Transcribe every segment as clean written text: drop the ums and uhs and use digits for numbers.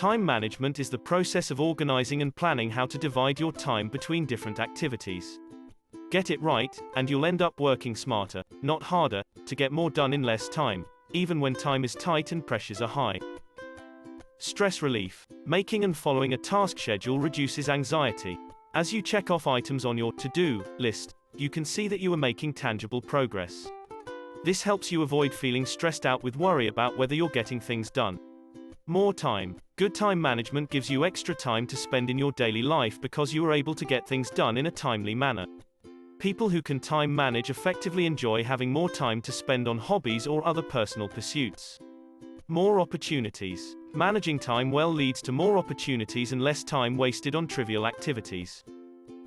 Time management is the process of organizing and planning how to divide your time between different activities. Get it right, and you'll end up working smarter, not harder, to get more done in less time, even when time is tight and pressures are high. Stress relief. Making and following a task schedule reduces anxiety. As you check off items on your to-do list, you can see that you are making tangible progress. This helps you avoid feeling stressed out with worry about whether you're getting things done. More time. Good time management gives you extra time to spend in your daily life because you are able to get things done in a timely manner. People who can time manage effectively enjoy having more time to spend on hobbies or other personal pursuits. More opportunities. Managing time well leads to more opportunities and less time wasted on trivial activities.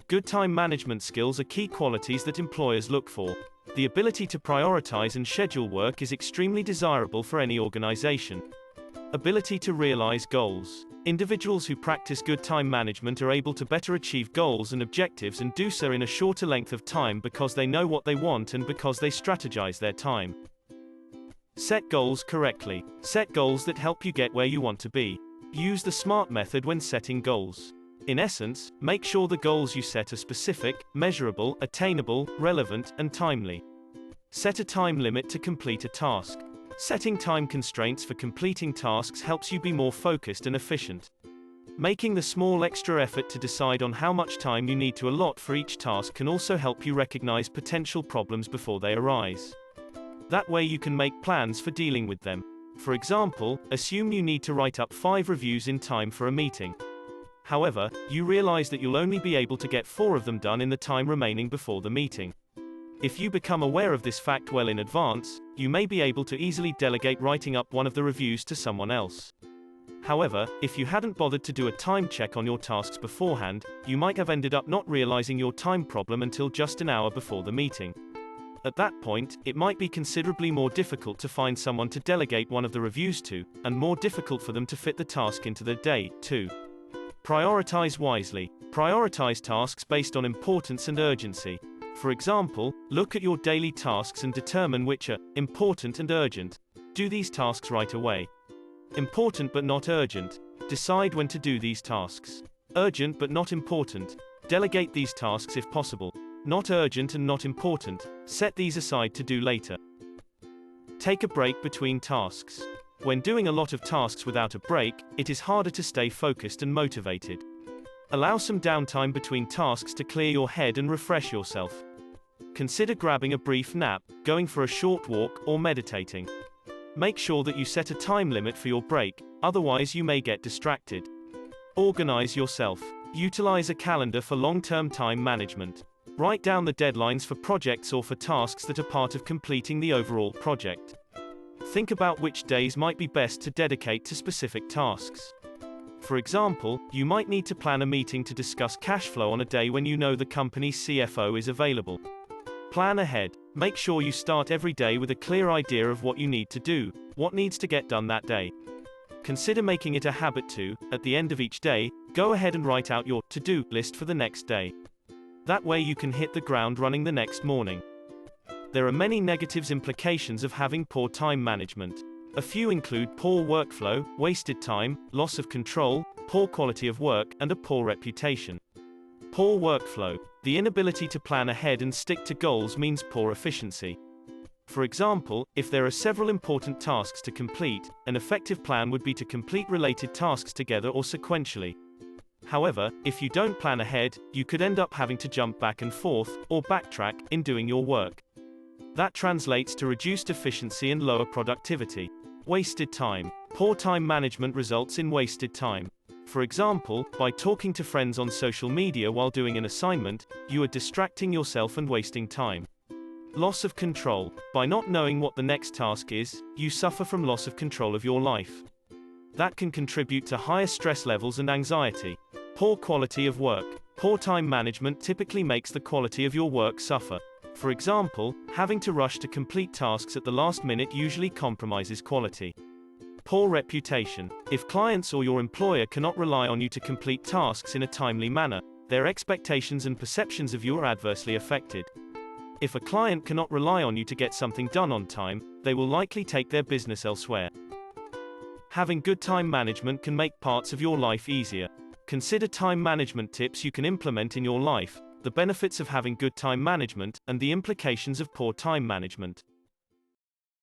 Good time management skills are key qualities that employers look for. The ability to prioritize and schedule work is extremely desirable for any organization. Ability to realize goals. Individuals who practice good time management are able to better achieve goals and objectives and do so in a shorter length of time because they know what they want and because they strategize their time. Set goals correctly. Set goals that help you get where you want to be. Use the SMART method when setting goals. In essence, make sure the goals you set are specific, measurable, attainable, relevant, and timely. Set a time limit to complete a task. Setting time constraints for completing tasks helps you be more focused and efficient. Making the small extra effort to decide on how much time you need to allot for each task can also help you recognize potential problems before they arise. That way you can make plans for dealing with them. For example, assume you need to write up 5 reviews in time for a meeting. However, you realize that you'll only be able to get 4 of them done in the time remaining before the meeting. If you become aware of this fact well in advance, you may be able to easily delegate writing up one of the reviews to someone else. However, if you hadn't bothered to do a time check on your tasks beforehand, you might have ended up not realizing your time problem until just an hour before the meeting. At that point, it might be considerably more difficult to find someone to delegate one of the reviews to, and more difficult for them to fit the task into their day, too. Prioritize wisely. Prioritize tasks based on importance and urgency. For example, look at your daily tasks and determine which are important and urgent. Do these tasks right away. Important but not urgent. Decide when to do these tasks. Urgent but not important. Delegate these tasks if possible. Not urgent and not important. Set these aside to do later. Take a break between tasks. When doing a lot of tasks without a break, it is harder to stay focused and motivated. Allow some downtime between tasks to clear your head and refresh yourself. Consider grabbing a brief nap, going for a short walk, or meditating. Make sure that you set a time limit for your break, otherwise you may get distracted. Organize yourself. Utilize a calendar for long-term time management. Write down the deadlines for projects or for tasks that are part of completing the overall project. Think about which days might be best to dedicate to specific tasks. For example, you might need to plan a meeting to discuss cash flow on a day when you know the company's CFO is available. Plan ahead. Make sure you start every day with a clear idea of what you need to do, what needs to get done that day. Consider making it a habit to, at the end of each day, go ahead and write out your to-do list for the next day. That way you can hit the ground running the next morning. There are many negative implications of having poor time management. A few include poor workflow, wasted time, loss of control, poor quality of work, and a poor reputation. Poor workflow. The inability to plan ahead and stick to goals means poor efficiency. For example, if there are several important tasks to complete, an effective plan would be to complete related tasks together or sequentially. However, if you don't plan ahead, you could end up having to jump back and forth, or backtrack, in doing your work. That translates to reduced efficiency and lower productivity. Wasted time. Poor time management results in wasted time. For example, by talking to friends on social media while doing an assignment, you are distracting yourself and wasting time. Loss of control. By not knowing what the next task is, you suffer from loss of control of your life. That can contribute to higher stress levels and anxiety. Poor quality of work. Poor time management typically makes the quality of your work suffer. For example, having to rush to complete tasks at the last minute usually compromises quality. Poor reputation. If clients or your employer cannot rely on you to complete tasks in a timely manner, their expectations and perceptions of you are adversely affected. If a client cannot rely on you to get something done on time, they will likely take their business elsewhere. Having good time management can make parts of your life easier. Consider time management tips you can implement in your life, the benefits of having good time management, and the implications of poor time management.